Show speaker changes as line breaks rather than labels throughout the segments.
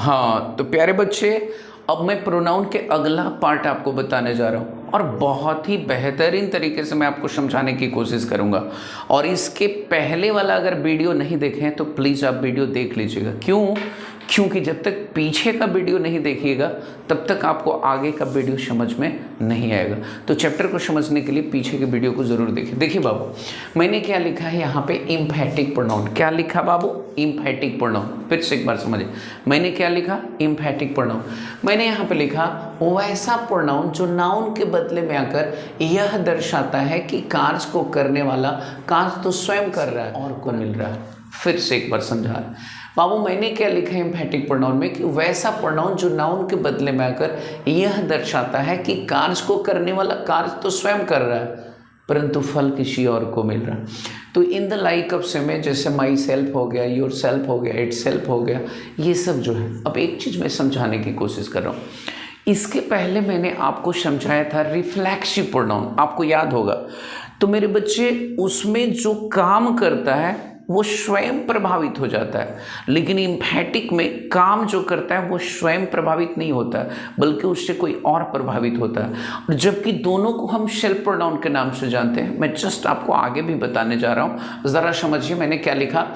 हाँ तो प्यारे बच्चे, अब मैं प्रोनाउन के अगला पार्ट आपको बताने जा रहा हूँ और बहुत ही बेहतरीन तरीके से मैं आपको समझाने की कोशिश करूँगा। और इसके पहले वाला अगर वीडियो नहीं देखें तो प्लीज़ आप वीडियो देख लीजिएगा। क्यों? क्योंकि जब तक पीछे का वीडियो नहीं देखिएगा तब तक आपको आगे का वीडियो समझ में नहीं आएगा। तो चैप्टर को समझने के लिए पीछे के वीडियो को ज़रूर देखिए। देखिए बाबू, मैंने क्या लिखा है यहाँ पे, इम्फैटिक प्रोनाउन। क्या लिखा बाबू? Emphatic pronoun. फिर से एक बार समझिए, मैंने क्या लिखा? Emphatic pronoun. मैंने यहाँ पे लिखा वैसा प्रोनाउन जो नाउन के बदले में आकर यह दर्शाता है कि कार्य को करने वाला कार्य तो स्वयं कर रहा है और को मिल रहा है। फिर से एक बार समझा बाबू, मैंने क्या लिखा है एम्फैटिक प्रोनाउन में कि वैसा प्रोनाउन जो नाउन के बदले में आकर यह दर्शाता है कि कार्य को करने वाला कार्य तो स्वयं कर रहा है परंतु फल किसी और को मिल रहा है। तो इन द लाइक ऑफ से में जैसे माई सेल्फ हो गया, योर सेल्फ हो गया, इट सेल्फ हो गया, ये सब जो है। अब एक चीज़ मैं समझाने की कोशिश कर रहा हूँ। इसके पहले मैंने आपको समझाया था रिफ्लेक्सिव प्रोनाउन, आपको याद होगा। तो मेरे बच्चे, उसमें जो काम करता है वो स्वयं प्रभावित हो जाता है, लेकिन इम्फैटिक में काम जो करता है वो स्वयं प्रभावित नहीं होता है बल्कि उससे कोई और प्रभावित होता है। और जबकि दोनों को हम सेल्फ प्रोनाउन के नाम से जानते हैं। मैं जस्ट आपको आगे भी बताने जा रहा हूँ, ज़रा समझिए। मैंने क्या लिखा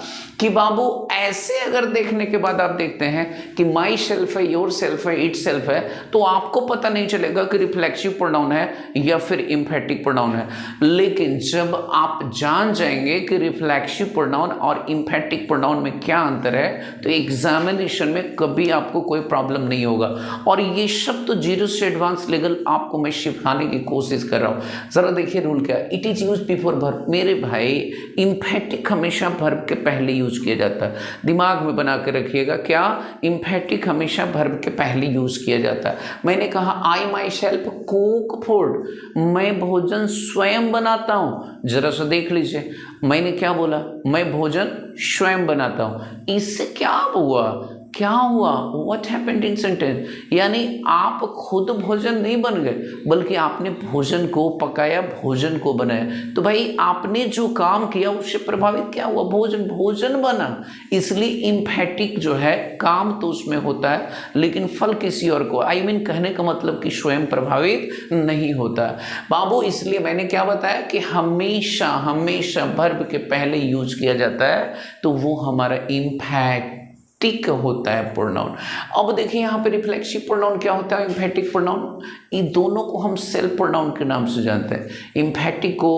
कि बाबू, ऐसे अगर देखने के बाद आप देखते हैं कि माई सेल्फ है, योर सेल्फ है, इट सेल्फ है, तो आपको पता नहीं चलेगा कि रिफ्लेक्सिव प्रोनाउन है या फिर इम्फैटिक प्रोनाउन है। लेकिन जब आप जान जाएंगे कि रिफ्लेक्सिव प्रोनाउन और इम्फैटिक प्रोनाउन में क्या अंतर है तो एग्जामिनेशन में कभी आपको कोई प्रॉब्लम नहीं होगा। और ये सब तो जीरो से एडवांस लेवल आपको मैं सिखाने की कोशिश कर रहा हूँ। जरा देखिए रूल क्या, it is use before verb. मेरे भाई, इम्फैटिक हमेशा वर्ब के पहले यूज किया जाता है, दिमाग में बना के रखिएगा। क्या? इम्फैटिक हमेशा वर्ब के पहले यूज किया जाता है। मैंने कहा आई माई सेल्फ कुक फूड, मैं भोजन स्वयं बनाता हूँ। जरा सा देख लीजिए, मैंने क्या बोला? मैं भोजन स्वयं बनाता हूँ। इससे क्या हुआ? क्या हुआ? What happened in sentence? यानी आप खुद भोजन नहीं बन गए बल्कि आपने भोजन को पकाया, भोजन को बनाया। तो भाई आपने जो काम किया उससे प्रभावित क्या हुआ? भोजन बना। इसलिए इम्फैटिक जो है, काम तो उसमें होता है लेकिन फल किसी और को, I mean कहने का मतलब कि स्वयं प्रभावित नहीं होता है बाबू। इसलिए मैंने क्या बताया कि हमेशा हमेशा वर्ब के पहले यूज किया जाता है, तो वो हमारा इम्फैटिक होता है प्रोनाउन। अब देखिए यहाँ पे रिफ्लेक्सिव प्रोनाउन क्या होता है, इम्फैटिक प्रोनाउन। ये दोनों को हम सेल्फ प्रोनाउन के नाम से जानते हैं, इम्फैटिक को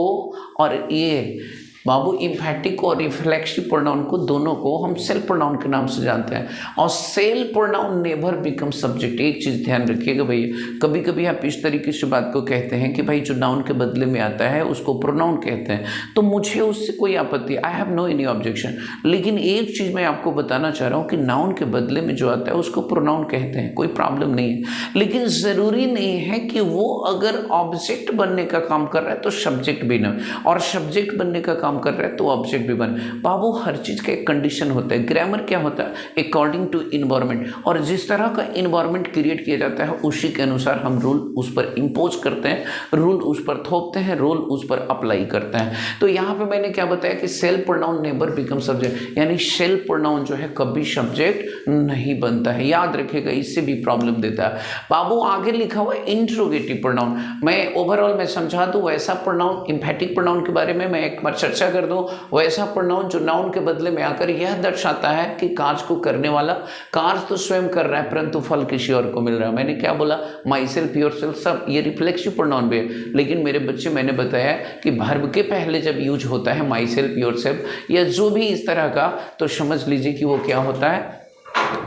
और ये बाबू, इम्फैटिक और रिफ्लेक्सिव प्रोनाउन को, दोनों को हम सेल्फ प्रोनाउन के नाम से जानते हैं। और self pronoun never become subject. एक चीज़ ध्यान रखिएगा भैया, कभी कभी आप इस तरीके से बात को कहते हैं कि भाई जो नाउन के बदले में आता है उसको प्रोनाउन कहते हैं, तो मुझे उससे कोई आपत्ति, I have no any objection. लेकिन एक चीज़ मैं आपको बताना चाह रहा हूँ कि नाउन के बदले में जो आता है उसको प्रोनाउन कहते हैं, कोई प्रॉब्लम नहीं है। लेकिन ज़रूरी नहीं है कि वो अगर ऑब्जेक्ट बनने का काम कर रहा है तो सब्जेक्ट भी ना, और सब्जेक्ट बनने का काम कर रहा है तो ऑब्जेक्ट भी बन। बाबू, हर चीज का एक कंडीशन होता है। ग्रामर क्या होता है? अकॉर्डिंग टू इन्वायरमेंट, और जिस तरह का इन्वायरमेंट क्रिएट किया जाता है उसी के अनुसार हम रूल उस पर इम्पोज करते हैं, रूल उस पर थोपते हैं, रूल उस पर अप्लाई करते हैं। तो यहाँ पे मैंने क्या बताया कि self pronoun never become subject, यानी सेल्फ प्रोनाउन जो है कभी सब्जेक्ट नहीं बनता है। याद रखिएगा, इससे भी प्रॉब्लम देता है बाबू। आगे लिखा हुआ है इंट्रोगेटिव प्रोनाउन। मैं ओवरऑल मैं समझा दूं, वैसा प्रोनाउन, इम्फैटिक प्रोनाउन के बारे में मैं एक बार चर्चा कर दूं। वैसा प्रोनाउन जो नाउन के बदले में आकर यह दर्शाता है कि कार्य को करने वाला कार्य तो स्वयं कर रहा है परंतु फल किसी और को मिल रहा है। मैंने क्या बोला? माई सेल्फ, योर सेल्फ, सब ये रिफ्लेक्सिव प्रोनाउन भी है। लेकिन मेरे बच्चे, मैंने बताया कि वर्ब के पहले जब यूज होता है माई सेल्फ, योर सेल्फ या जो भी इस तरह का, तो समझ लीजिए कि वो क्या होता है,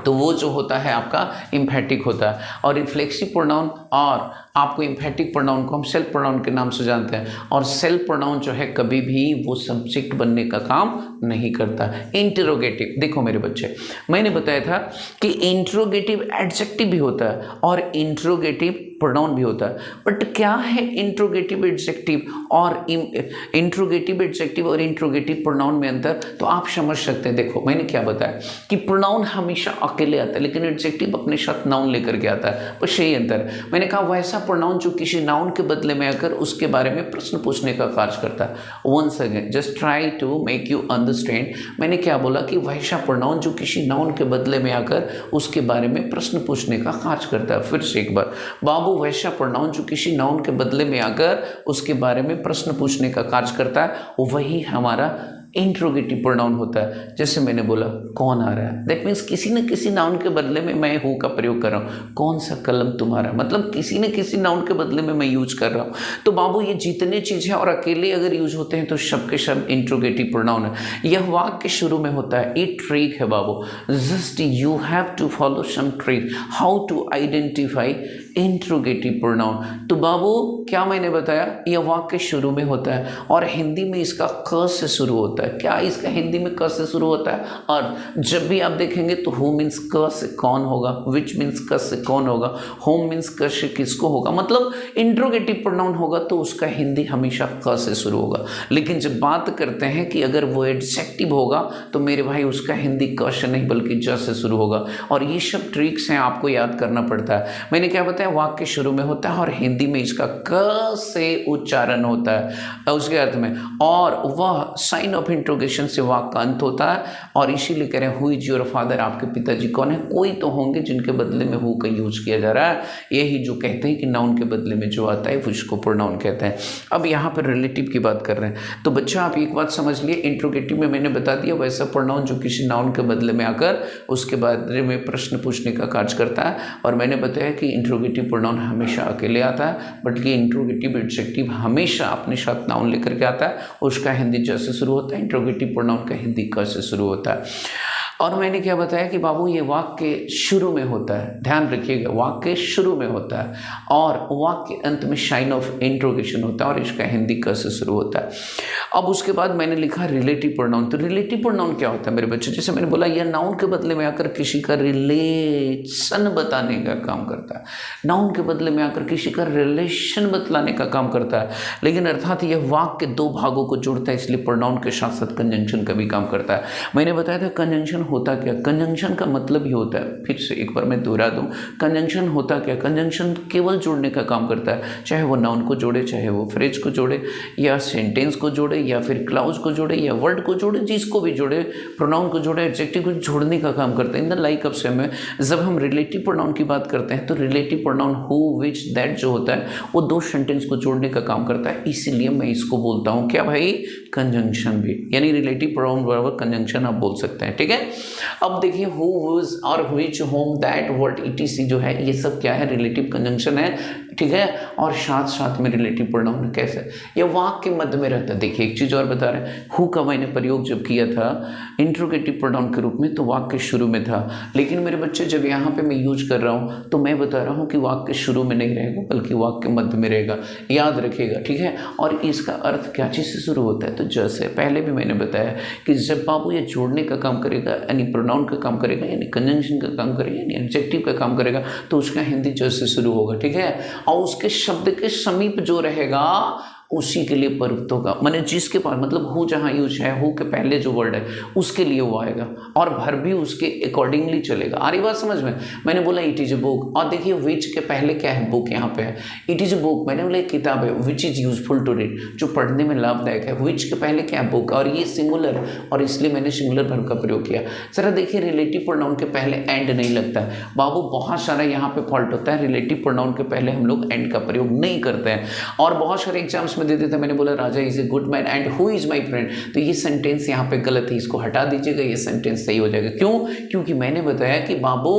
तो वो जो होता है आपका इम्फैटिक होता है। और रिफ्लेक्सिव प्रोनाउन और आपको इम्फैटिक प्रोनाउन को हम सेल्फ प्रोनाउन के नाम से जानते हैं। और सेल्फ प्रोनाउन जो है कभी भी वो सब्जेक्ट बनने का काम नहीं करता। इंटरोगेटिव, देखो मेरे बच्चे, मैंने बताया था कि इंट्रोगेटिव एडजेक्टिव भी होता है और इंट्रोगेटिव प्रोनाउन भी होता है। बट क्या है इंट्रोगेटिव एडजेक्टिव और इंट्रोगेटिव प्रोनाउन में अंतर, तो आप समझ सकते हैं। देखो मैंने क्या बताया कि प्रोनाउन हमेशा हमेशा अकेले आता है, लेकिन एडजेक्टिव अपने साथ नाउन लेकर के आता है, बस यही अंतर। मैंने कहा वैसा प्रोनाउन जो किसी नाउन के बदले में आकर उसके बारे में प्रश्न पूछने का कार्य करता है। Once again just try to make you understand. मैंने क्या बोला कि वैसा प्रोनाउन जो किसी नाउन के बदले में आकर उसके बारे में प्रश्न पूछने का कार्य करता है। फिर से एक बार, बाबू वैसा प्रोनाउन जो किसी नाउन के बदले में आकर उसके बारे में प्रश्न पूछने का कार्य करता है, वही हमारा इंट्रोगेटिव प्रोनाउन होता है। जैसे मैंने बोला कौन आ रहा है, दैट मीन्स किसी न किसी नाउन के बदले में मैं हूँ का प्रयोग कर रहा हूँ। कौन सा कलम तुम्हारा, मतलब किसी न किसी नाउन के बदले में मैं यूज कर रहा हूँ। तो बाबू ये जितने चीज़ हैं और अकेले अगर यूज होते हैं तो सब के सब इंट्रोगेटिव प्रोनाउन है। यह वाक्य शुरू में होता है, ये ट्रिक है बाबू, just you have to follow some trick how to identify interrogative pronoun. तो बाबू क्या मैंने बताया, यह वाक्य शुरू में होता है और हिंदी में इसका क से शुरू होता है। क्या इसका हिंदी में क से शुरू होता है? और जब भी आप देखेंगे तो हु मीन्स क से कौन होगा, विच मीन्स क से कौन होगा, होम मीन्स क से किसको होगा, मतलब इंट्रोगेटिव प्रोनाउन होगा तो उसका हिंदी हमेशा क से शुरू होगा। लेकिन जब बात करते हैं कि अगर वो एडजेक्टिव होगा तो मेरे भाई उसका हिंदी क से नहीं बल्कि ज से शुरू होगा। और ये सब ट्रिक्स हैं, आपको याद करना पड़ता है। मैंने क्या बताया, वाक्य शुरू में होता है और हिंदी में इसका क से उच्चारण होता है उसके अर्थ में, और वह साइन ऑफ इंट्रोगेशन से वाक्य का अंत होता है। और इसीलिए कह रहे हैं हु इज योर फादर, आपके पिताजी कौन है। कोई तो होंगे जिनके बदले में हु का यूज किया जा रहा है। यही जो कहते हैं कि नाउन के बदले में जो आता है उसको प्रोनाउन कहते हैं। अब यहाँ पर रिलेटिव की बात कर रहे हैं। तो बच्चा आप एक बात समझ लिए, इंट्रोगेटिव में मैंने बता दिया वैसा प्रोनाउन जो किसी नाउन के बदले में आकर उसके बारे में प्रश्न पूछने का कार्य करता है। और मैंने बताया कि इंट्रोगेटिव प्रोनाउन हमेशा अकेले आता है, बल्कि इंट्रोगेटिव एडजेक्टिव हमेशा अपने साथ नाउन लेकर के आता है। उसका हिंदी ज से शुरू होता है, इंट्रोगेटिव प्रोनाउन का हिंदी क से शुरू होता है। और मैंने क्या बताया कि बाबू ये वाक्य शुरू में होता है, ध्यान रखिएगा, वाक्य शुरू में होता है और वाक्य अंत में साइन ऑफ इंट्रोगेशन होता है और इसका हिंदी क से शुरू होता है। अब उसके बाद मैंने लिखा रिलेटिव प्रोनाउन। तो रिलेटिव प्रोनाउन क्या होता है मेरे बच्चे, जैसे मैंने बोला यह नाउन के बदले में आकर किसी का रिलेशन बताने का काम करता है। नाउन के बदले में आकर किसी का रिलेशन बतलाने का काम करता है, लेकिन अर्थात यह वाक्य दो भागों को जोड़ता है, इसलिए प्रोनाउन के साथ साथ कंजंक्शन का भी काम करता है। मैंने बताया था कंजंक्शन होता क्या, कंजंक्शन का मतलब ही होता है, फिर से एक बार मैं दोहरा दूं, कंजंक्शन होता क्या, कंजंक्शन केवल जोड़ने का काम करता है, चाहे वो नाउन को जोड़े, चाहे वो फ्रेज को जोड़े, या सेंटेंस को जोड़े, या फिर क्लाउज को जोड़े, या वर्ड को जोड़े, जिसको भी जोड़े, प्रोनाउन को जोड़े, एडजेक्टिव को जोड़ने का काम करता है। In the like of same में जब हम रिलेटिव प्रोनाउन की बात करते हैं तो relative pronoun who, which, that जो होता है वो दो सेंटेंस को जोड़ने का काम करता है, इसीलिए मैं इसको बोलता हूँ क्या भाई, कंजंक्शन भी, यानी रिलेटिव प्रोनाउन बराबर कंजंक्शन आप बोल सकते हैं। ठीक है, अब देखिए हु, हुज और which, home, that, what, etc जो है ये सब क्या है, रिलेटिव कंजंक्शन है। ठीक है, और साथ साथ में रिलेटिव प्रोनाउन कैसे, ये वाक्य के मध्य में रहता है। देखिए एक चीज़ और बता रहे हैं, हु का मैंने प्रयोग जब किया था इंट्रोगेटिव प्रोनाउन के रूप में तो वाक्य शुरू में था, लेकिन मेरे बच्चे जब यहाँ पे मैं यूज कर रहा हूँ तो मैं बता रहा हूँ कि वाक्य शुरू में नहीं रहेगा बल्कि वाक्य मध्य में रहेगा, याद रखिएगा। ठीक है, और इसका अर्थ क्या चीज़ से शुरू होता है, तो जैसे पहले भी मैंने बताया कि जब बाबू ये जोड़ने का काम करेगा यानी प्रोनाउन का काम करेगा, यानी कंजंक्शन का काम करेगा, यानी एडजेक्टिव का काम करेगा, तो उसका हिंदी ज से शुरू होगा। ठीक है, और उसके शब्द के समीप जो रहेगा उसी के लिए प्रयुक्त होगा, माने जिसके पास मतलब हु जहाँ यूज है, हु के पहले जो वर्ड है उसके लिए वो आएगा और भर भी उसके अकॉर्डिंगली चलेगा। आ रही बात समझ में। मैंने बोला इट इज ए बुक, और देखिए विच के पहले क्या है, बुक यहाँ पे है, इट इज ए बुक मैंने बोला एक किताब है, which is useful to read, जो पढ़ने में लाभदायक है। विच के पहले क्या है, बुक, और ये सिंगुलर और इसलिए मैंने सिंगुलर वर्ब का प्रयोग किया। जरा देखिए रिलेटिव प्रोनाउन के पहले एंड नहीं लगता बाबू, बहुत सारा यहाँ पे फॉल्ट होता है, रिलेटिव प्रोनाउन के पहले हम लोग एंड का प्रयोग नहीं करते हैं और बहुत सारे एग्जाम्स में दे देते हैं। मैंने बोला Raja is a good man and who is my friend, तो ये सेंटेंस यहाँ पे गलत है, इसको हटा दीजिएगा, ये सेंटेंस सही हो जाएगा। क्यों, क्योंकि मैंने बताया कि बाबू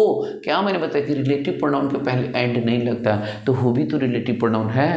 क्या मैंने बताया कि रिलेटिव प्रोनाउन के पहले एंड नहीं लगता, तो हु भी तो रिलेटिव प्रोनाउन है।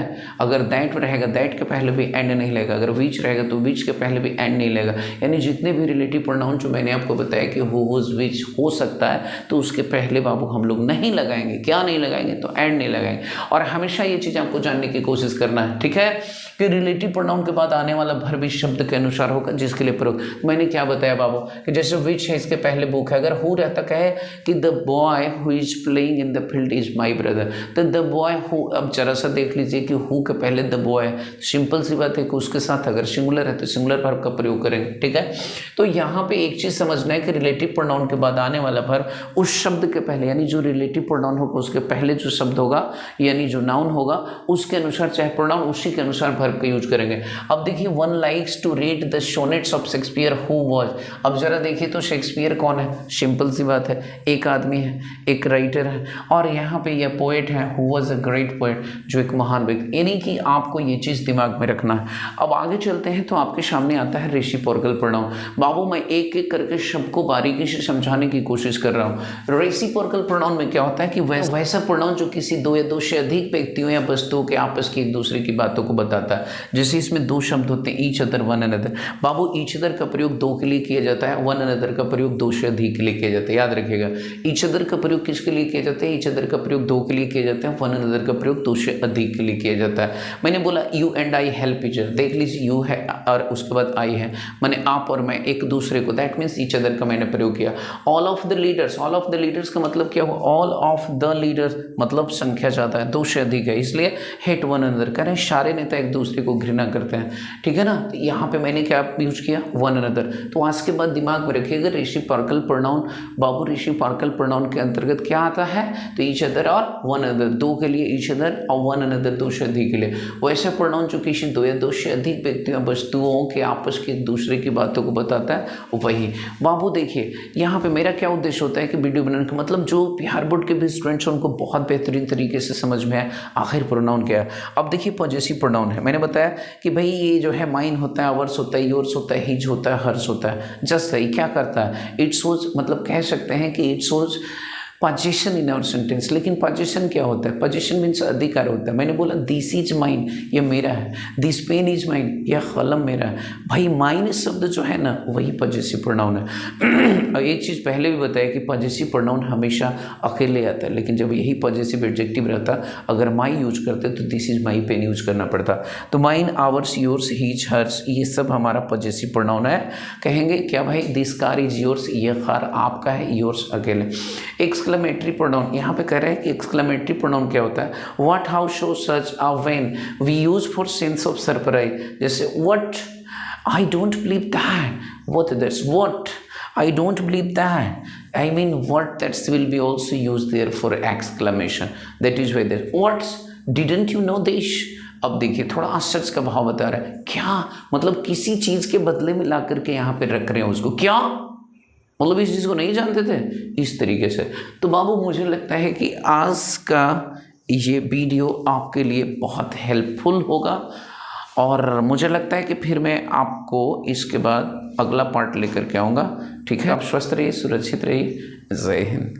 अगर दैट रहेगा दैट के पहले भी एंड नहीं लगेगा, अगर विच रहेगा तो विच के पहले भी एंड नहीं लगेगा, यानी जितने भी रिलेटिव प्रोनाउन जो मैंने आपको बताया कि हु, हुज, विच हो सकता है तो उसके पहले बाबू हम लोग नहीं लगाएंगे। क्या नहीं लगाएंगे, तो एंड नहीं लगाएंगे। और हमेशा ये चीज़ आपको जानने की कोशिश करना है। ठीक है, कि रिलेटिव प्रोनाउन के बाद आने वाला वर्ब इस शब्द के अनुसार होगा जिसके लिए प्रयोग। मैंने क्या बताया बाबू कि जैसे विच है इसके पहले बुक है, अगर हु रहता कहे कि the boy who is playing in the field is my brother, तो द बॉय हु, अब जरा सा देख लीजिए कि हु के पहले द बॉय है, सिंपल सी बात है कि उसके साथ अगर सिंगुलर है तो सिंगुलर वर्ब का प्रयोग करेंगे। ठीक है, तो यहाँ पे एक चीज समझना है कि रिलेटिव प्रोनाउन के बाद आने वाला वर्ब उस शब्द के पहले, यानी जो रिलेटिव प्रोनाउन होगा उसके पहले जो शब्द होगा यानी जो नाउन होगा उसके अनुसार चाहे प्रोनाउन उसी के अनुसार वर्ब का यूज करेंगे। अब देखिए one likes to read the sonnets of Shakespeare who was, अब जरा देखिए तो शेक्सपियर कौन है, सिंपल सी बात है एक आदमी है, एक राइटर है, और यहाँ पे यह पोएट है who was a great poet, जो एक महान व्यक्ति, यानी कि आपको ये चीज़ दिमाग में रखना है। अब आगे चलते हैं तो आपके सामने आता है रेसिप्रोकल प्रोनाउन। बाबू मैं एक एक करके शब्द को बारीकी से समझाने की कोशिश कर रहा हूँ। रेसिप्रोकल प्रोनाउन में क्या होता है कि वैसा प्रोनाउन जो किसी दो या दो से अधिक व्यक्तियों या वस्तुओं के आपस की एक दूसरे की बातों को बताता है। जैसे इसमें दो शब्द होते हैं ईच अदर, वन अनदर। बाबू ईच अदर का प्रयोग दो के लिए किया जाता है, वन अनदर का प्रयोग दो से अधिक के लिए किया जाता है। याद रखिएगा ईच अदर का प्रयोग किसके लिए किया जाता है, ईच अदर का प्रयोग दो के लिए किया जाता है, वन अनदर का प्रयोग दो से अधिक के लिए किया जाता है। मैंने बोला you and I help each other, देख लीजिए यू है और उसके बाद आई है, मैंने आप और मैं एक दूसरे को, दैट मीन्स ईच अदर का मैंने प्रयोग किया। All of the leaders, all of the leaders का मतलब क्या हुआ, ऑल ऑफ द लीडर्स मतलब संख्या ज़्यादा है, दो से अधिक है, इसलिए हेट वन अनदर कह रहे हैं सारे नेता एक दूसरे को घृणा करते हैं। ठीक है ना, तो यहाँ पे मैंने क्या यूज किया, वन अनदर। तो आज के बाद दिमाग में रखिएगा रेसिप्रोकल प्रोनाउन, बाबू रेसिप्रोकल प्रोनाउन के अंतर्गत क्या आता है, तो ईच अदर और वन अनदर, दो के लिए ईच अदर और वन अनदर दो से अधिक के लिए। वैसे प्रोनाउन जो किसी दो या दो से अधिक व्यक्तियों वस्तुओं के आपस की एक दूसरे की बातों को बताता है वही। बाबू देखिए यहाँ पे मेरा क्या उद्देश्य होता है कि वीडियो बनाने का मतलब जो बिहार बोर्ड के भी स्टूडेंट्स हैं उनको बहुत बेहतरीन तरीके से समझ में आए आखिर प्रोनाउन क्या है। अब देखिए पॉजेसिव प्रोनाउन है, मैंने बताया कि भाई ये जो है माइन होता है, अवर्स होता है, योर्स होता है, हिज होता है, हर्स होता है। जस्ट सही क्या करता है, इट शोज, मतलब कह सकते हैं कि it shows position in our sentence. लेकिन पोजीशन क्या होता है, पोजीशन मीन्स अधिकार होता है। मैंने बोला दिस इज माइन, ये मेरा है, दिस पेन इज माइन, यह कलम मेरा है। भाई माइन शब्द जो है ना वही पॉजेसिव प्रोनाउन है। और एक चीज़ पहले भी बताया कि पॉजेसिव प्रोनाउन हमेशा अकेले आता है, लेकिन जब यही पॉजेसिव एडजेक्टिव रहता, अगर माई यूज करते तो this is my pen use करना पड़ता। तो mine, ours, yours, his, hers, ये सब हमारा पॉजेसिव प्रोनाउन है। कहेंगे क्या भाई, दिस कार इज योर्स, ये कार आपका है, योर्स अकेले। एक्सक्लेमेटरी प्रोनाउन, यहाँ पे कह रहे हैं कि एक्सक्लेमेटरी प्रोनाउन क्या होता है, what, how, show, such, when we use for sense of surprise. जैसे what, I don't believe that, what that's, what, I don't believe that, I mean what, that will be also used there for exclamation, that is why there, what, didn't you know this। अब देखिए थोड़ा आश्चर्य का भाव बता रहा है, क्या मतलब किसी चीज के बदले में ला करके यहाँ पे रख रहे हैं उसको, क्या मतलब इस चीज़ को नहीं जानते थे, इस तरीके से। तो बाबू मुझे लगता है कि आज का ये वीडियो आपके लिए बहुत हेल्पफुल होगा, और मुझे लगता है कि फिर मैं आपको इसके बाद अगला पार्ट लेकर के आऊँगा। ठीक है, आप स्वस्थ रहिए, सुरक्षित रहिए, जय हिंद।